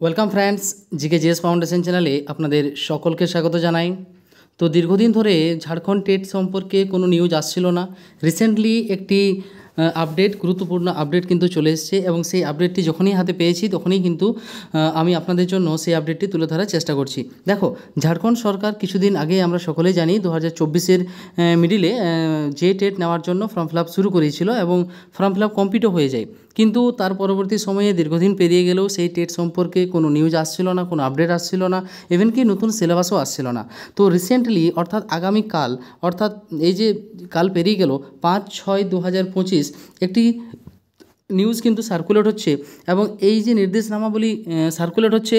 Welcome friends, GK GS foundation চ্যানেলে আপনাদের সকলকে স্বাগত জানাই। তো দীর্ঘদিন ধরে ঝাড়খণ্ড টেট সম্পর্কে কোনো নিউজ আসছিল না। রিসেন্টলি একটি গুরুত্বপূর্ণ আপডেট কিন্তু চলে এসেছে এবং সেই আপডেটটি যখনই হাতে পেয়েছি তখনই কিন্তু আমি আপনাদের জন্য সেই আপডেটটি তুলে ধরার চেষ্টা করছি। দেখো, ঝাড়খণ্ড সরকার কিছুদিন আগে আমরা সকলেই জানি 2024-এর মিডিলে যে টেট নেওয়ার জন্য ফর্ম ফিল আপ শুরু করেছিল এবং ফর্ম ফিল আপ কমপ্লিটও হয়ে যায়, কিন্তু তার পরবর্তী সময়ে দীর্ঘদিন পেরিয়ে গেলেও সেই টেট সম্পর্কে কোনো নিউজ আসছিল না, কোনো আপডেট আসছিল না, ইভেন কি নতুন সিলেবাসও আসছিল না। তো রিসেন্টলি অর্থাৎ আগামীকাল, অর্থাৎ এই যে কাল পেরিয়ে গেল 5/6/2025 একটি নিউজ কিন্তু সার্কুলেট হচ্ছে এবং এই যে নির্দেশনামাবলী সার্কুলেট হচ্ছে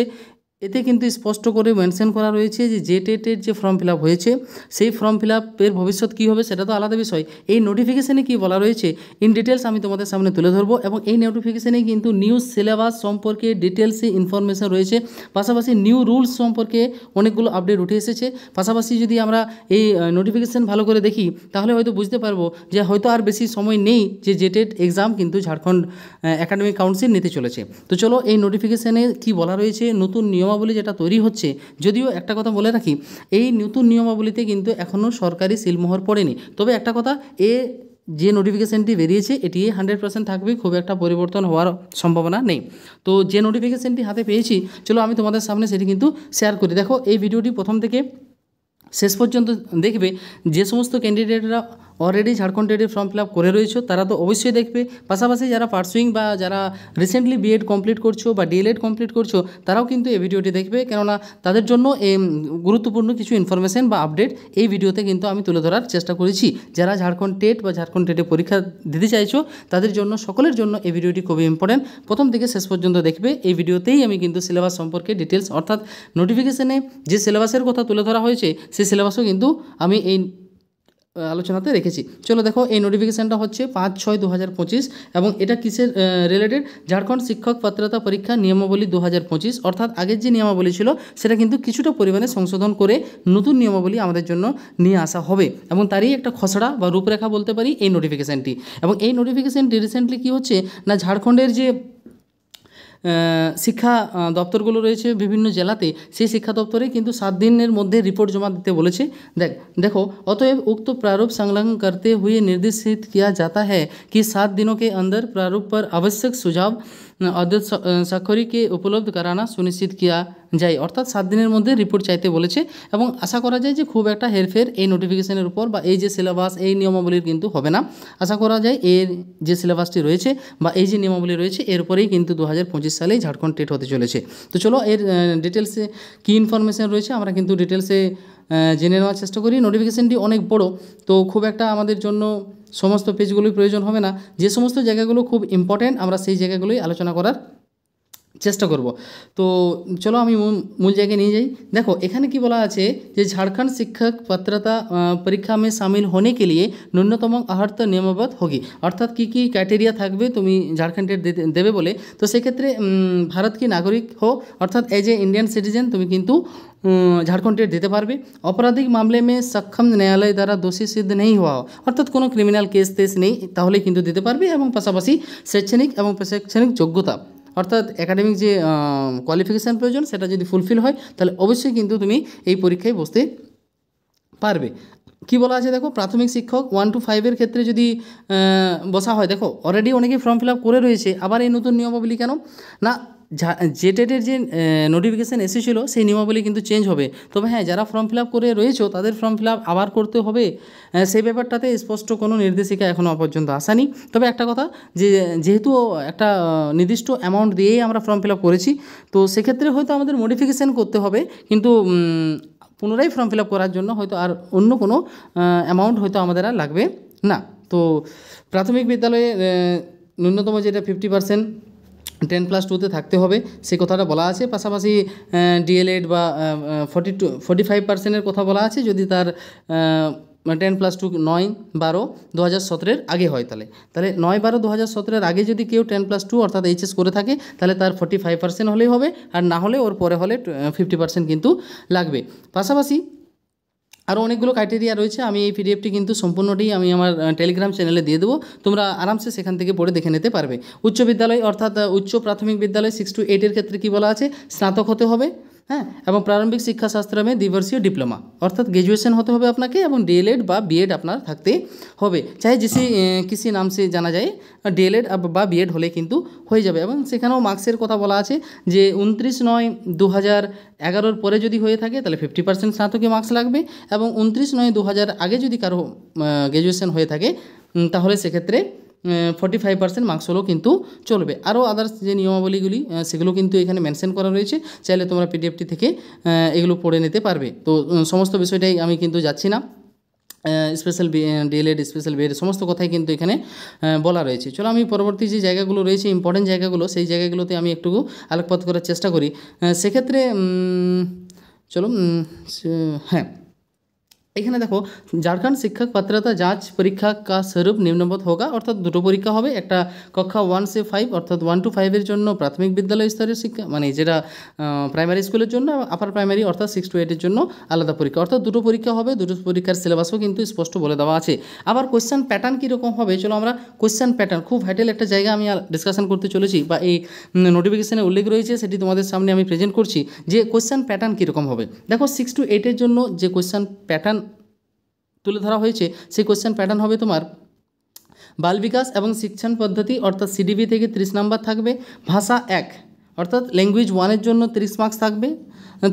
এতে কিন্তু স্পষ্ট করে মেনশন করা রয়েছে যে টেটের যে ফর্ম ফিল আপ হয়েছে সেই ফর্ম ফিল আপের ভবিষ্যৎ কী হবে সেটা তো আলাদা বিষয়। এই নোটিফিকেশানে কী বলা রয়েছে ইন ডিটেলস আমি তোমাদের সামনে তুলে ধরবো এবং এই নোটিফিকেশানে কিন্তু নিউ সিলেবাস সম্পর্কে ডিটেলসে ইনফরমেশন রয়েছে, পাশাপাশি নিউ রুলস সম্পর্কে অনেকগুলো আপডেট উঠে এসেছে। পাশাপাশি যদি আমরা এই নোটিফিকেশান ভালো করে দেখি তাহলে হয়তো বুঝতে পারবো যে হয়তো আর বেশি সময় নেই যে টেট এক্সাম কিন্তু ঝাড়খণ্ড একাডেমিক কাউন্সিল নিতে চলেছে। তো চলো এই নোটিফিকেশানে কী বলা রয়েছে, নতুন নিয়মাবলী যেটা তৈরি হচ্ছে, যদিও একটা কথা বলে রাখি এই নতুন নিয়মাবলীতে কিন্তু এখনও সরকারি সিলমোহর পড়েনি, তবে একটা কথা, যে নোটিফিকেশানটি বেরিয়েছে এটি 100% থাকবে, খুব একটা পরিবর্তন হওয়ার সম্ভাবনা নেই। তো যে নোটিফিকেশানটি হাতে পেয়েছি চলো আমি তোমাদের সামনে সেটি কিন্তু শেয়ার করি। দেখো, এই ভিডিওটি প্রথম থেকে শেষ পর্যন্ত দেখবে। যে সমস্ত ক্যান্ডিডেটরা অলরেডি ঝাড়খণ্ড টেটের ফর্ম ফিল আপ করে রয়েছে তারা তো অবশ্যই দেখবে, পাশাপাশি যারা পার্সুইং বা যারা রিসেন্টলি বিএড কমপ্লিট করছো বা ডিএলএড কমপ্লিট করছো তারাও কিন্তু এই ভিডিওটি দেখবে, কেননা তাদের জন্য এই গুরুত্বপূর্ণ কিছু ইনফরমেশন বা আপডেট এই ভিডিওতে কিন্তু আমি তুলে ধরার চেষ্টা করেছি। যারা ঝাড়খণ্ড টেট বা ঝাড়খণ্ড টেটে পরীক্ষা দিতে চাইছো তাদের জন্য, সকলের জন্য এই ভিডিওটি খুবই ইম্পর্টেন্ট। প্রথম থেকে শেষ পর্যন্ত দেখবে। এই ভিডিওতেই আমি কিন্তু সিলেবাস সম্পর্কে ডিটেলস, অর্থাৎ নোটিফিকেশানে যে সিলেবাসের কথা তুলে ধরা হয়েছে সেই সিলেবাসও কিন্তু আমি এই আলোচনাতে রেখেছি। চলো দেখো, এই নোটিফিকেশানটা হচ্ছে 5/6/2025 এবং এটা কিসের রিলেটেড, ঝাড়খণ্ড শিক্ষক পাত্রতা পরীক্ষা নিয়মাবলী 2025, অর্থাৎ আগের যে নিয়মাবলী ছিল সেটা কিন্তু কিছুটা পরিমাণে সংশোধন করে নতুন নিয়মাবলী আমাদের জন্য নিয়ে আসা হবে এবং তারই একটা খসড়া বা রূপরেখা বলতে পারি এই নোটিফিকেশানটি। এবং এই নোটিফিকেশানটি রিসেন্টলি কী হচ্ছে না, ঝাড়খণ্ডের যে শিক্ষা দপ্তরগুলো রয়েছে বিভিন্ন জেলাতে, সেই শিক্ষা দপ্তরে কিন্তু 7 দিনের মধ্যে রিपोर्ट जमा দিতে বলেছে। देखो अतएव उक्त प्रारूप संलग्न करते हुए निर्देशित किया जाता है कि 7 दिनों के अंदर प्रारूप पर आवश्यक सुझाव अध्यक्ष স্বাক্ষরী के उपलब्ध कराना सुनिश्चित किया যায়। অর্থাৎ 7 দিনের মধ্যে রিপোর্ট চাইতে বলেছে এবং আশা করা যায় যে খুব একটা হেরফের এই নোটিফিকেশনের উপর বা এই যে সিলেবাস এই নিয়মাবলীর কিন্তু হবে না। আশা করা যায় এর যে সিলেবাসটি রয়েছে বা এই যে নিয়মাবলী রয়েছে এর উপরেই কিন্তু 2025 সালেই ঝাড়খণ্ড টেট হতে চলেছে। তো চলো এর ডিটেলসে কী ইনফরমেশান রয়েছে আমরা কিন্তু ডিটেলসে জেনে নেওয়ার চেষ্টা করি। নোটিফিকেশানটি অনেক বড়, তো খুব একটা আমাদের জন্য সমস্ত পেজগুলোই প্রয়োজন হবে না। যে সমস্ত জায়গাগুলো খুব ইম্পর্ট্যান্ট আমরা সেই জায়গাগুলোই আলোচনা করার চেষ্টা করব। তো চলো আমি মূল জায়গায় নিয়ে যাই। দেখো, এখানে কি বলা আছে যে ঝাড়খণ্ড শিক্ষক পাত্রতা পরীক্ষা में शामिल होने के लिए न्यूनतम अर्हत नियमबद्ध होगी, অর্থাৎ কী কী ক্রাইটেরিয়া থাকবে তুমি ঝাড়খণ্ড টেট দেবে বলে। তো সেক্ষেত্রে ভারত কি নাগরিক হো, অর্থাৎ এজ এ ইন্ডিয়ান সিটিজেন তুমি কিন্তু ঝাড়খণ্ড টেট দিতে পারবে। অপরাধিক মামলে में सक्षम न्यायालय দ্বারা দোষী সিদ্ধ नहीं हुआ हो, অর্থাৎ কোনো ক্রিমিনাল কেস টেস নেই তাহলে কিন্তু দিতে পারবে। এবং পাশাপাশি শৈক্ষণিক এবং প্রশিক্ষণিক যোগ্যতা, অর্থাৎ একাডেমিক যে কোয়ালিফিকেশান প্রয়োজন সেটা যদি ফুলফিল হয় তাহলে অবশ্যই কিন্তু তুমি এই পরীক্ষায় বসতে পারবে। কি বলা আছে দেখো, প্রাথমিক শিক্ষক 1 to 5 ক্ষেত্রে যদি বসা হয়, দেখো অলরেডি অনেকেই ফর্ম ফিল আপ করে রয়েছে, আবার এই নতুন নিয়মাবলী কেন না, যে টেটের যে নোটিফিকেশান এসেছিল সেই নিয়মাবলী কিন্তু চেঞ্জ হবে। তবে হ্যাঁ, যারা ফর্ম ফিল আপ করে রয়েছে তাদের ফর্ম ফিল আপ আবার করতে হবে সেই ব্যাপারটাতে স্পষ্ট কোনো নির্দেশিকা এখনও পর্যন্ত আসেনি। তবে একটা কথা, যেহেতু একটা নির্দিষ্ট অ্যামাউন্ট দিয়েই আমরা ফর্ম ফিল আপ করেছি, তো সেক্ষেত্রে হয়তো আমাদের মডিফিকেশান করতে হবে, কিন্তু পুনরায় ফর্ম ফিল আপ করার জন্য হয়তো আর অন্য কোনো অ্যামাউন্ট হয়তো আমাদের আর লাগবে না। তো প্রাথমিক বিদ্যালয়ে ন্যূনতম যেটা 50% 10+2 থাকতে হবে সেই কথাটা বলা আছে। পাশাপাশি ডিএলএড বা 45%-এর কথা বলা আছে যদি তার 10+2 9/12/2017 আগে হয়, তাহলে 9/12/2017 আগে যদি কেউ 10+2 অর্থাৎ এইচএস করে থাকে তাহলে তার 45% হলেই হবে, আর না হলে ওর পরে হলে 50% কিন্তু লাগবে। পাশাপাশি আরও অনেকগুলো ক্রাইটেরিয়া রয়েছে। আমি এই পিডিএফটি কিন্তু সম্পূর্ণটি আমি আমার টেলিগ্রাম চ্যানেলে দিয়ে দেবো, তোমরা আরামসে সেখান থেকে পড়ে দেখে নিতে পারবে। উচ্চ বিদ্যালয় অর্থাৎ উচ্চ প্রাথমিক বিদ্যালয় 6 to 8 ক্ষেত্রে কী বলা আছে, স্নাতক হতে হবে, হ্যাঁ, এবং প্রারম্ভিক শিক্ষাশাস্ত্র में दिवसीय ডিপ্লোমা অর্থাৎ গ্র্যাজুয়েশন হতে হবে আপনাকে, এবং ডিএলএড বা বিএড আপনার থাকতে হবে, চাहे কিসি নাম সে জানা যায়, ডিএলএড বা বিএড হলে কিন্তু হয়ে যাবে। এবং সেখানেও মার্কসের কথা বলা আছে যে 29/9/2011 পরে যদি হয়ে থাকে তাহলে 50% স্নাতকে মার্কস লাগবে, এবং 29/9/2000 আগে যদি কারো গ্র্যাজুয়েশন হয়ে থাকে তাহলে সেক্ষেত্রে 45% মার্কস হলেও কিন্তু চলবে। আরও আদার্স যে নিয়মাবলীগুলি সেগুলো কিন্তু এখানে মেনশন করা রয়েছে, চাইলে তোমরা পিডিএফটি থেকে এগুলো পড়ে নিতে পারবে। তো সমস্ত বিষয়টাই আমি কিন্তু যাচ্ছি না, স্পেশাল ডিএলএড স্পেশাল বিএড সমস্ত কথাই কিন্তু এখানে বলা রয়েছে। চলো আমি পরবর্তী যে জায়গাগুলো রয়েছে ইম্পর্টেন্ট জায়গাগুলো, সেই জায়গাগুলোতে আমি একটু আলোকপাত করার চেষ্টা করি। সেক্ষেত্রে চলো হ্যাঁ, এখানে দেখো झारखंड शिक्षक पात्रता जांच परीक्षा का स्वरूप निम्नवत होगा, অর্থাৎ দুটো পরীক্ষা হবে, একটা কক্ষা 1 से 5 অর্থাৎ 1 to 5 এর জন্য প্রাথমিক বিদ্যালয় স্তরের শিক্ষা মানে যেটা প্রাইমারি স্কুলের জন্য, আপার প্রাইমারি অর্থাৎ 6 to 8 এর জন্য আলাদা পরীক্ষা, অর্থাৎ দুটো পরীক্ষা হবে। দুটো পরীক্ষার সিলেবাসও কিন্তু স্পষ্ট বলে দেওয়া আছে। আবার কোয়েশ্চেন প্যাটার্ন কীরকম হবে, চলো আমরা কোয়েশ্চেন প্যাটার্ন, খুব ভাইটাল একটা জায়গা আমি ডিসকাশন করতে চলেছি, বা এই নোটিফিকেশনে উল্লেখ রয়েছে, সেটি তোমাদের সামনে আমি প্রেজেন্ট করছি যে কোয়েশ্চেন প্যাটার্ন কীরকম হবে। দেখো 6 to 8 এর জন্য যে কোয়েশ্চেন প্যাটার্ন তুলে ধরা হয়েছে সেই কোয়েশ্চেন প্যাটার্ন হবে তোমার বাল বিকাশ এবং শিক্ষণ পদ্ধতি অর্থাৎ সিডিবি থেকে 30 নাম্বার থাকবে, ভাষা 1 অর্থাৎ ল্যাঙ্গুয়েজ 1 এর জন্য 30 মার্কস থাকবে,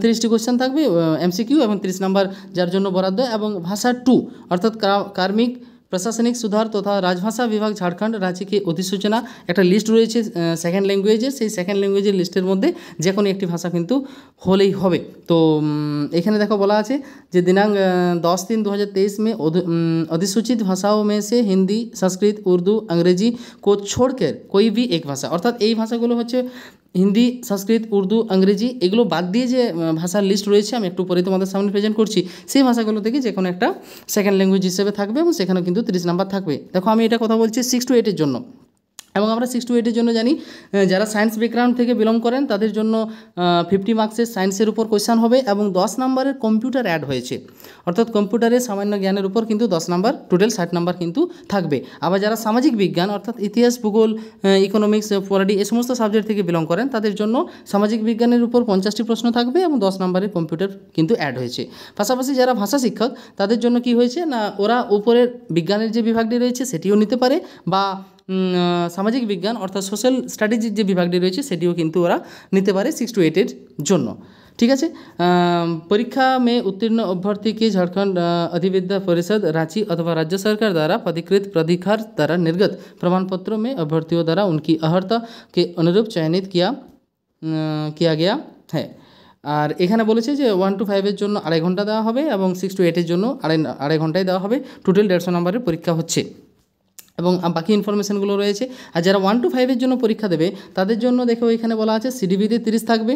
30টি কোয়েশ্চেন থাকবে এমসিকিউ এবং 30 নাম্বার যার জন্য বরাদ্দ, এবং ভাষা 2 অর্থাৎ কার্মিক প্রশাসনিক সুধার তথা রাজভাষা বিভাগ ঝাড়খণ্ড রাজ্যকে অধিসূচনা, একটা লিস্ট রয়েছে সেকেন্ড ল্যাঙ্গুয়েজের, সেই সেকেন্ড ল্যাঙ্গুয়েজের লিস্টের মধ্যে যে কোনো একটি ভাষা কিন্তু হলেই হবে। তো এখানে দেখো বলা আছে যে दिनांक 10/3/2023 में अधिसूचित भाषाओं में से हिंदी संस्कृत उर्दू अंग्रेजी को छोड़कर कोई भी एक भाषा, অর্থাৎ এই ভাষাগুলো হচ্ছে হিন্দি সংস্কৃত উর্দু ইংরেজি, এগুলো বাদ দিয়ে যে ভাষার লিস্ট রয়েছে আমি একটু পরে তোমাদের সামনে প্রেজেন্ট করছি, সেই ভাষাগুলো থেকে যে কোনো একটা সেকেন্ড ল্যাঙ্গুয়েজ হিসেবে থাকবে, এবং সেখানে কিন্তু 30 নাম্বার থাকবে। দেখো আমি এটা কথা বলছি 6 to 8 এর জন্য, এবং আমরা 6 to 8 এর জন্য জানি যারা সায়েন্স ব্যাকগ্রাউন্ড থেকে বিলং করেন তাদের জন্য 50 মার্কসের সায়েন্সের উপর কোয়েশ্চান হবে, এবং 10 নাম্বারের কম্পিউটার অ্যাড হয়েছে, অর্থাৎ কম্পিউটারের সামান্য জ্ঞানের উপর কিন্তু 10 নাম্বার, টোটাল 60 নাম্বার কিন্তু থাকবে। আবার যারা সামাজিক বিজ্ঞান অর্থাৎ ইতিহাস ভূগোল ইকোনমিক্স পলিটি এই সমস্ত সাবজেক্ট থেকে বিলং করেন তাদের জন্য সামাজিক বিজ্ঞানের উপর 50টি প্রশ্ন থাকবে, এবং 10 নাম্বারের কম্পিউটার কিন্তু অ্যাড হয়েছে। পাশাপাশি যারা ভাষা শিক্ষক তাদের জন্য কি হয়েছে না, ওরা উপরের বিজ্ঞানের যে বিভাগটি রয়েছে সেটিও নিতে পারে, বা সামাজিক বিজ্ঞান অর্থাৎ সোশ্যাল স্টাডিজের যে বিভাগটি রয়েছে সেটিও কিন্তু ওরা নিতে পারে 6 to 8 এর জন্য। ঠিক আছে, পরীক্ষা মে উত্তীर्ण अभ्यर्थी के झारखंड अधिविद्या परिषद रांची अथवा राज्य सरकार द्वारा अधिकृत प्राधिकार द्वारा निर्गत प्रमाण पत्रों में अभ्यर्थियों द्वारा उनकी अर्हता के अनुरूप चयनित किया गया है। আর এখানে বলেছে যে 1 to 5 এর জন্য 2.5 ঘন্টা দেওয়া হবে, এবং 6 to 8 এর জন্য 2.5 ঘন্টায় দেওয়া হবে, টোটাল 150 নম্বরের পরীক্ষা হচ্ছে, এবং বাকি ইনফরমেশনগুলো রয়েছে। আর যারা 1 to 5 এর জন্য পরীক্ষা দেবে তাদের জন্য দেখো এখানে বলা আছে সিডিবিতে 30 থাকবে,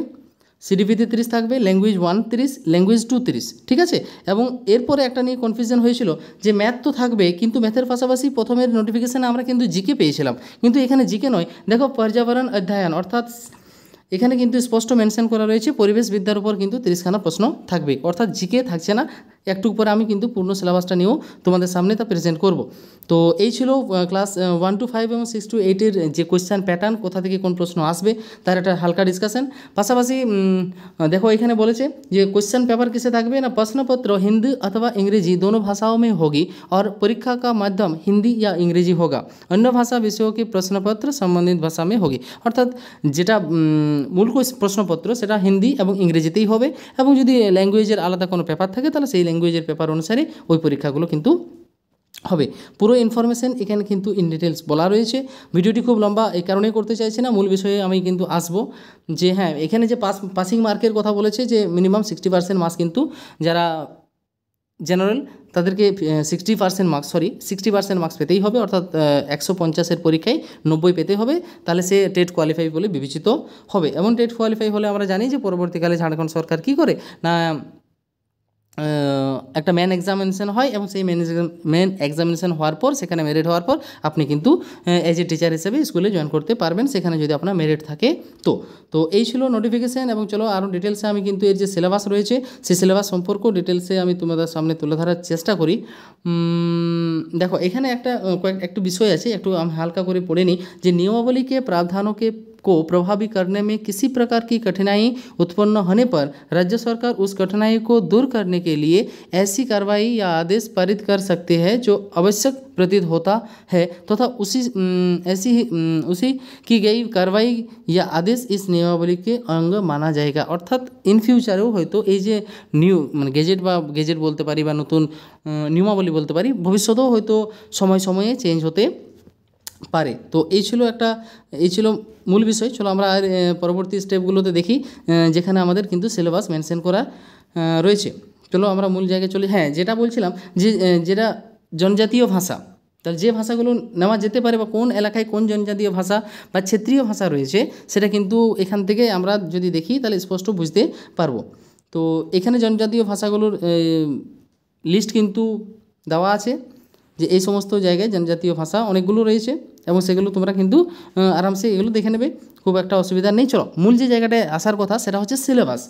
সিডিপিতে 30 থাকবে, ল্যাঙ্গুয়েজ 1 30, ল্যাঙ্গুয়েজ 2 30, ঠিক আছে। এবং এরপরে একটা নিয়ে কনফিউশন হয়েছিল যে ম্যাথ তো থাকবে, কিন্তু ম্যাথের পাশাপাশি প্রথমের নোটিফিকেশানে আমরা কিন্তু জিকে পেয়েছিলাম, কিন্তু এখানে জিকে নয়। দেখো পর্যাবরণ অধ্যয়ন অর্থাৎ এখানে কিন্তু স্পষ্ট মেনশন করা রয়েছে পরিবেশবিদ্যার উপর কিন্তু 30খানা প্রশ্ন থাকবে, অর্থাৎ জিকে থাকছে না। একটু পরে আমি কিন্তু পূর্ণ সিলেবাসটা নিয়েও তোমাদের সামনে তা প্রেজেন্ট করব। তো এই ছিল ক্লাস 1 to 5 এবং 6 to 8 এর যে কোয়েশ্চেন প্যাটার্ন, কোথা থেকে কোন প্রশ্ন আসবে তার একটা হালকা ডিসকাশন। পাশাপাশি দেখো এখানে বলেছে যে क्वेश्चन पेपर किसे থাকবে না, प्रश्नपत्र हिंदी अथवा अंग्रेजी दोनों भाषाओं में होगी और परीक्षा का माध्यम हिंदी या अंग्रेजी होगा। अन्य भाषा विषयों के प्रश्नपत्र संबंधित भाषा में होगी, অর্থাৎ যেটা মূল প্রশ্নপত্র সেটা হিন্দি এবং ইংরেজিতেই হবে, এবং যদি ল্যাঙ্গুয়েজের আলাদা কোনো পেপার থাকে তাহলে সেই ল্যাঙ্গুয়েজের পেপার অনুসারে ওই পরীক্ষাগুলো কিন্তু হবে। পুরো ইনফরমেশন এখানে কিন্তু ইন ডিটেলস বলা রয়েছে। ভিডিওটি খুব লম্বা এই কারণে করতে চাইছি না, মূল বিষয়ে আমি কিন্তু আসবো যে হ্যাঁ এখানে যে পাসিং মার্কের কথা বলেছে যে মিনিমাম 60% মার্কস কিন্তু যারা জেনারেল তাদেরকে 60% মার্কস পেতেই হবে, অর্থাৎ 150-এর পরীক্ষায় 90 পেতে হবে, তাহলে সে টেট কোয়ালিফাই বলে বিবেচিত হবে। এবং টেট কোয়ালিফাই হলে আমরা জানি যে পরবর্তীকালে ঝাড়খণ্ড সরকার কী করে না একটা মেন এক্সামিনেশন হয় এবং সেই মেন এক্সামিনেশন হওয়ার পর সেখানে মেরিট হওয়ার পর আপনি কিন্তু এজ এ টিচার হিসেবে স্কুলে জয়েন করতে পারবেন, সেখানে যদি আপনার মেরিট থাকে। তো তো এই ছিল নোটিফিকেশান। এবং চলো আরও ডিটেলসে আমি কিন্তু এর যে সিলেবাস রয়েছে সেই সিলেবাস সম্পর্কেও ডিটেলসে আমি তোমাদের সামনে তুলে ধরার চেষ্টা করি। দেখো এখানে একটু বিষয় আছে, একটু আমি হালকা করে পড়ে নিই যে नियमावली के प्रावधानों को प्रभावी करने में किसी प्रकार की कठिनाई उत्पन्न होने पर राज्य सरकार उस कठिनाई को दूर करने के लिए ऐसी कार्रवाई या आदेश पारित कर सकते हैं जो आवश्यक प्रतीत होता है तथा उसी की गई कार्रवाई या आदेश इस नियमावली के अंग माना जाएगा। अर्थात इन फ्यूचारेও হয়তো এই যে নিউ গেজেট বলতে পারি বা নতুন নিয়মাবলী বলতে পারি, ভবিষ্যতেও হয়তো সময় সময়ে চেঞ্জ হতে পারে। তো এই ছিল মূল বিষয়। চলো আমরা আর পরবর্তী স্টেপগুলোতে দেখি যেখানে আমাদের কিন্তু সিলেবাস মেনশন করা রয়েছে। চলো আমরা মূল জায়গায় চলি। হ্যাঁ, যেটা বলছিলাম যে যেটা জনজাতীয় ভাষা, তাহলে যে ভাষাগুলো নেওয়া যেতে পারে বা কোন এলাকায় কোন জনজাতীয় ভাষা বা ক্ষেত্রীয় ভাষা রয়েছে সেটা কিন্তু এখান থেকে আমরা যদি দেখি তাহলে স্পষ্ট বুঝতে পারবো। তো এখানে জনজাতীয় ভাষাগুলোর লিস্ট কিন্তু দেওয়া আছে যে এই সমস্ত জায়গায় জনজাতীয় ভাষা অনেকগুলো রয়েছে এবং সেগুলো তোমরা কিন্তু আরামসে এগুলো দেখে নেবে, খুব একটা অসুবিধা নেই। চলো মূল যে জায়গাটায় আসার কথা সেটা হচ্ছে সিলেবাস।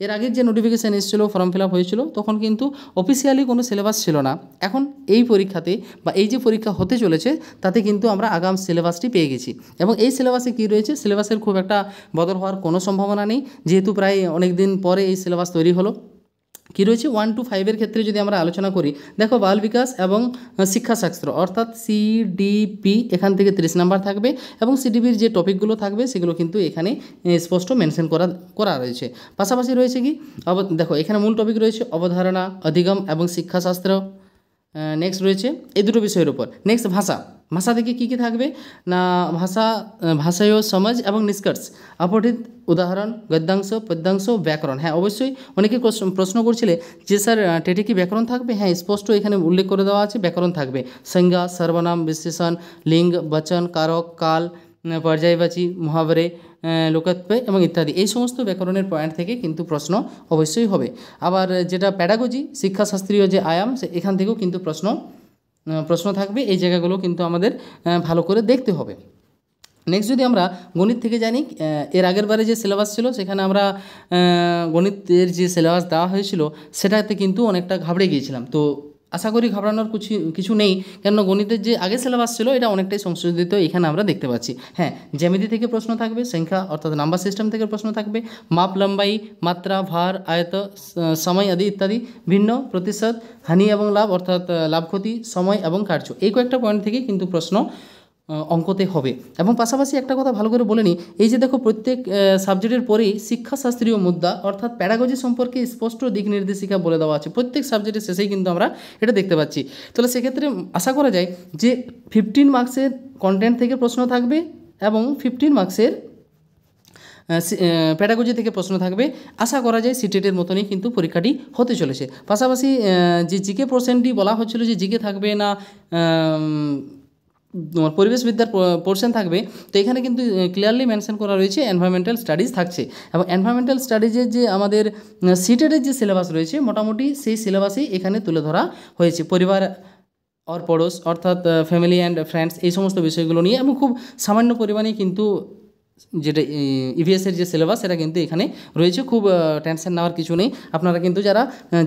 এর আগের যে নোটিফিকেশান এসেছিলো, ফর্ম ফিল আপ হয়েছিল, তখন কিন্তু অফিসিয়ালি কোনো সিলেবাস ছিল না। এখন এই পরীক্ষাতে বা এই যে পরীক্ষা হতে চলেছে তাতে কিন্তু আমরা আগাম সিলেবাসটি পেয়ে গেছি এবং এই সিলেবাসে কী রয়েছে, সিলেবাসের খুব একটা বদল হওয়ার কোনো সম্ভাবনা নেই, যেহেতু প্রায় অনেক দিন পরে এই সিলেবাস তৈরি হলো। কী রয়েছে 1 to 5 ক্ষেত্রে যদি আমরা আলোচনা করি, দেখো বাল বিকাশ এবং শিক্ষাশাস্ত্র অর্থাৎ সিডিপি এখান থেকে 30 নাম্বার থাকবে এবং সিডিপির যে টপিকগুলো থাকবে সেগুলো কিন্তু এখানে স্পষ্ট মেনশন করা রয়েছে। পাশাপাশি রয়েছে কি, দেখো এখানে মূল টপিক রয়েছে অবধারণা, অধিগম এবং শিক্ষাশাস্ত্র। নেক্সট রয়েছে এই দুটো বিষয়ের উপর। নেক্সট ভাষা থেকে কী কী থাকবে না, ভাষায় সমাজ এবং নিষ্কর্ষ, আপঠিত উদাহরণ, গদ্যাংশ, পদ্যাংশ, ব্যাকরণ। হ্যাঁ, অবশ্যই অনেকে প্রশ্ন করছিলে যে স্যার টেটে কি ব্যাকরণ থাকবে? হ্যাঁ, স্পষ্ট এখানে উল্লেখ করে দেওয়া আছে ব্যাকরণ থাকবে। সংজ্ঞা, সর্বনাম, বিশেষণ, লিঙ্গ, বচন, কারক, কাল, পর্যায়বাচী, মুহাবরে, লোকত্বে এবং ইত্যাদি, এই সমস্ত ব্যাকরণের পয়েন্ট থেকে কিন্তু প্রশ্ন অবশ্যই হবে। আবার যেটা প্যাডাগজি, শিক্ষাশাস্ত্রীয় যে আয়াম, এখান থেকেও কিন্তু প্রশ্ন থাকবে। এই জায়গাগুলো কিন্তু আমাদের ভালো করে দেখতে হবে। নেক্সট যদি আমরা গণিত থেকে জানি, এর আগের বারে যে সিলেবাস ছিল সেখানে আমরা গণিতের যে সিলেবাস দেওয়া হয়েছিল সেটাতে কিন্তু অনেকটা ঘাবড়ে গিয়েছিলাম। তো আশা করি ঘাবড়ানোর কিছু নেই, কেননা গণিতের যে আগে সিলেবাস ছিল এটা অনেকটাই সংশোধিত এখানে আমরা দেখতে পাচ্ছি। হ্যাঁ, জ্যামিতি থেকে প্রশ্ন থাকবে, সংখ্যা অর্থাৎ নাম্বার সিস্টেম থেকে প্রশ্ন থাকবে, মাপ, লম্বাই, মাত্রা, ভার, আয়ত, সময় আদি ইত্যাদি, ভিন্ন, প্রতিশত, হানি এবং লাভ অর্থাৎ লাভ ক্ষতি, সময় এবং কার্য, এই কয়েকটা পয়েন্ট থেকে কিন্তু প্রশ্ন অঙ্কতে হবে। এবং পাশাপাশি একটা কথা ভালো করে বলে নিই, এই যে দেখো প্রত্যেক সাবজেক্টের পরেই শিক্ষাশাস্ত্রীয় মুদ্রা অর্থাৎ প্যাডাগজি সম্পর্কে স্পষ্ট দিক নির্দেশিকা বলে দেওয়া আছে। প্রত্যেক সাবজেক্টের শেষেই কিন্তু আমরা এটা দেখতে পাচ্ছি। তাহলে সেক্ষেত্রে আশা করা যায় যে 15 মার্কসের কন্টেন্ট থেকে প্রশ্ন থাকবে এবং 15 মার্কসের প্যাডাগজি থেকে প্রশ্ন থাকবে। আশা করা যায় সিটেটের মতনই কিন্তু পরীক্ষাটি হতে চলেছে। পাশাপাশি যে জিকে পোর্শনটি বলা হচ্ছিল যে জিকে থাকবে না পরিবেশবিদ্যার পোর্শন থাকবে, তো এখানে কিন্তু ক্লিয়ারলি মেনশন করা রয়েছে এনভায়রনমেন্টাল স্টাডিজ থাকছে। এবং এনভায়রনমেন্টাল স্টাডিজের যে আমাদের সিটেটের যে সিলেবাস রয়েছে মোটামুটি সেই সিলেবাসেই এখানে তুলে ধরা হয়েছে। পরিবার আর পড়োশ অর্থাৎ ফ্যামিলি অ্যান্ড ফ্রেন্ডস, এই সমস্ত বিষয়গুলো নিয়ে এবং খুব সামান্য পরিমাণে কিন্তু যেটা ইভিএসের যে সিলেবাস সেটা কিন্তু এখানে রয়েছে। খুব টেনশন নেওয়ার কিছু নেই। আপনারা কিন্তু যারা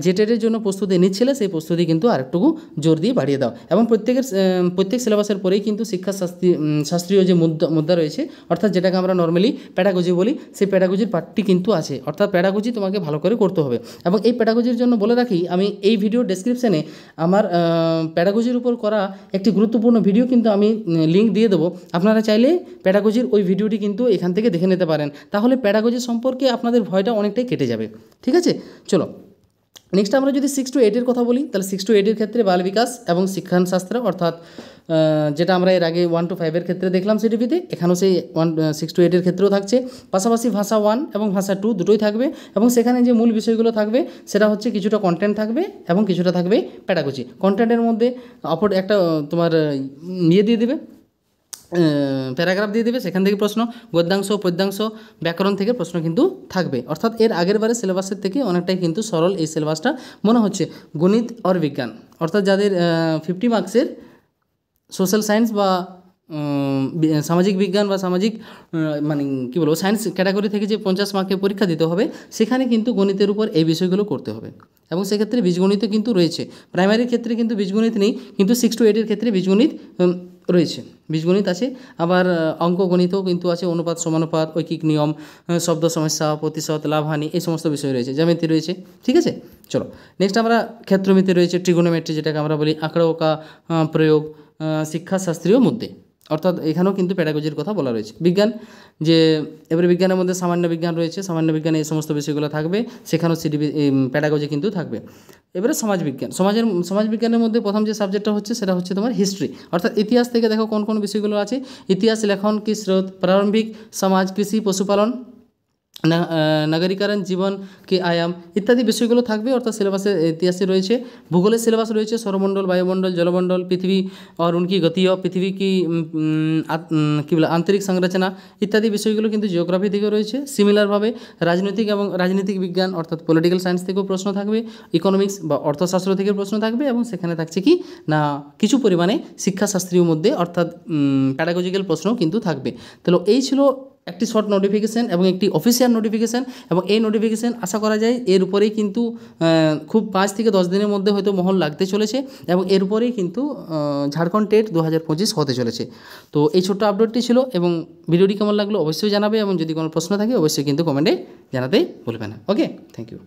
জেটেটের জন্য প্রস্তুতি নিচ্ছিলে সেই প্রস্তুতি কিন্তু আরেকটুকু জোর দিয়ে বাড়িয়ে দাও। এবং প্রত্যেক সিলেবাসের পরেই কিন্তু শাস্ত্রীয় যে মুদ্রা রয়েছে অর্থাৎ যেটাকে আমরা নর্মালি প্যাডাগজি বলি, সেই প্যাডাগজির পার্টটি কিন্তু আছে। অর্থাৎ প্যাডাগজি তোমাকে ভালো করে করতে হবে। এবং এই প্যাডাগজির জন্য বলে রাখি, আমি এই ভিডিও ডেসক্রিপশানে আমার প্যাডাগজির উপর করা একটি গুরুত্বপূর্ণ ভিডিও কিন্তু আমি লিঙ্ক দিয়ে দেবো। আপনারা চাইলে প্যাডাগজির ওই ভিডিওটি কিন্তু এখান থেকে দেখে নিতে পারেন, তাহলে প্যাডাগজি সম্পর্কে আপনাদের ভয়টা অনেকটাই কেটে যাবে। ঠিক আছে, চলো নেক্সট আমরা যদি 6 to 8 কথা বলি, তাহলে 6 to 8 ক্ষেত্রে বাল বিকাশ এবং শিক্ষাশাস্ত্র অর্থাৎ যেটা আমরা এর আগে 1 to 5 ক্ষেত্রে দেখলাম সিডিপিতে, এখানেও সেই 6 to 8 ক্ষেত্রেও থাকছে। পাশাপাশি ভাষা 1 এবং ভাষা 2 দুটোই থাকবে এবং সেখানে যে মূল বিষয়গুলো থাকবে সেটা হচ্ছে কিছুটা কন্টেন্ট থাকবে এবং কিছুটা থাকবে প্যাডাগজি। কন্টেন্টের মধ্যে একটা তোমার দিয়ে দেবে প্যারাগ্রাফ দিয়ে দেবে, সেখান থেকে প্রশ্ন, গদ্যাংশ পদ্যাংশ ব্যাকরণ থেকে প্রশ্ন কিন্তু থাকবে। অর্থাৎ এর আগের বারে সিলেবাসের থেকে অনেকটাই কিন্তু সরল এই সিলেবাসটা মনে হচ্ছে। গণিত আর বিজ্ঞান অর্থাৎ যাদের 50 মার্কসের সোশ্যাল সায়েন্স বা সামাজিক বিজ্ঞান বা সামাজিক মানে কী বলবো সায়েন্স ক্যাটাগরি থেকে যে 50 মার্কের পরীক্ষা দিতে হবে, সেখানে কিন্তু গণিতের উপর এই বিষয়গুলো করতে হবে। এবং সেক্ষেত্রে বীজগণিত কিন্তু রয়েছে। প্রাইমারির ক্ষেত্রে কিন্তু বীজগণিত নেই, কিন্তু 6 to 8 ক্ষেত্রে বীজগণিত রয়েছে, বীজগণিত আছে। আবার অঙ্ক গণিতও কিন্তু আছে, অনুপাত সমানুপাত, ঐকিক নিয়ম, শব্দ সমস্যা, প্রতিশত, লাভহানি, এই সমস্ত বিষয় রয়েছে। জ্যামিতি রয়েছে, ঠিক আছে। চলো নেক্সট আমরা ক্ষেত্রমিতি রয়েছে, ট্রিগোনোমেট্রি যেটাকে আমরা বলি, আঁকড়া ওকা প্রয়োগ, শিক্ষাশাস্ত্রীয় মুদ্দে, অর্থাৎ এখানেও কিন্তু প্যাডাগজির কথা বলা রয়েছে। বিজ্ঞান, যে এবারে বিজ্ঞানের মধ্যে সামান্য বিজ্ঞান রয়েছে, সামান্য বিজ্ঞানে এই সমস্ত বিষয়গুলো থাকবে, সেখানেও প্যাডাগজি কিন্তু থাকবে। এবারে সমাজবিজ্ঞান, সমাজবিজ্ঞানের মধ্যে প্রথম যে সাবজেক্টটা হচ্ছে সেটা হচ্ছে তোমার হিস্ট্রি, অর্থাৎ ইতিহাস থেকে দেখো কোন কোন বিষয়গুলো আছে। ইতিহাস লেখন কি স্রোত, প্রারম্ভিক সমাজ, কৃষি, পশুপালন, নাগরিকরণ, জীবন কি আয়াম ইত্যাদি বিষয়গুলো থাকবে, অর্থাৎ সিলেবাসে ইতিহাসে রয়েছে। ভূগোলের সিলেবাস রয়েছে সৌরমণ্ডল, বায়ুমণ্ডল, জলমণ্ডল, পৃথিবী और उनकी गति और पृथ्वी की কী বলে আন্তরিক সংরচনা ইত্যাদি বিষয়গুলো কিন্তু জিওগ্রাফি থেকে রয়েছে। সিমিলারভাবে রাজনৈতিক এবং রাজনৈতিক বিজ্ঞান অর্থাৎ পলিটিক্যাল সায়েন্স থেকেও প্রশ্ন থাকবে, ইকোনমিক্স বা অর্থশাস্ত্র থেকে প্রশ্ন থাকবে, এবং সেখানে থাকছে কি না কিছু পরিমাণে শিক্ষাশাস্ত্রীয় মধ্যে অর্থাৎ প্যাডাগজিক্যাল প্রশ্নও কিন্তু থাকবে। তাহলে এই ছিল একটি শর্ট নোটিফিকেশান এবং একটি অফিসিয়াল নোটিফিকেশান, এবং এই নোটিফিকেশান আশা করা যায় এর উপরেই কিন্তু খুব 5 থেকে 10 দিনের মধ্যে হয়তো মহল লাগতে চলেছে, এবং এর উপরেই কিন্তু ঝাড়খণ্ড টেট 2025 হতে চলেছে। তো এই ছোট্ট আপডেটটি ছিল, এবং ভিডিওটি কেমন লাগলো অবশ্যই জানাবে, এবং যদি কোনো প্রশ্ন থাকে অবশ্যই কিন্তু কমেন্টে জানাতে ভুলবে না। ওকে, থ্যাংক ইউ।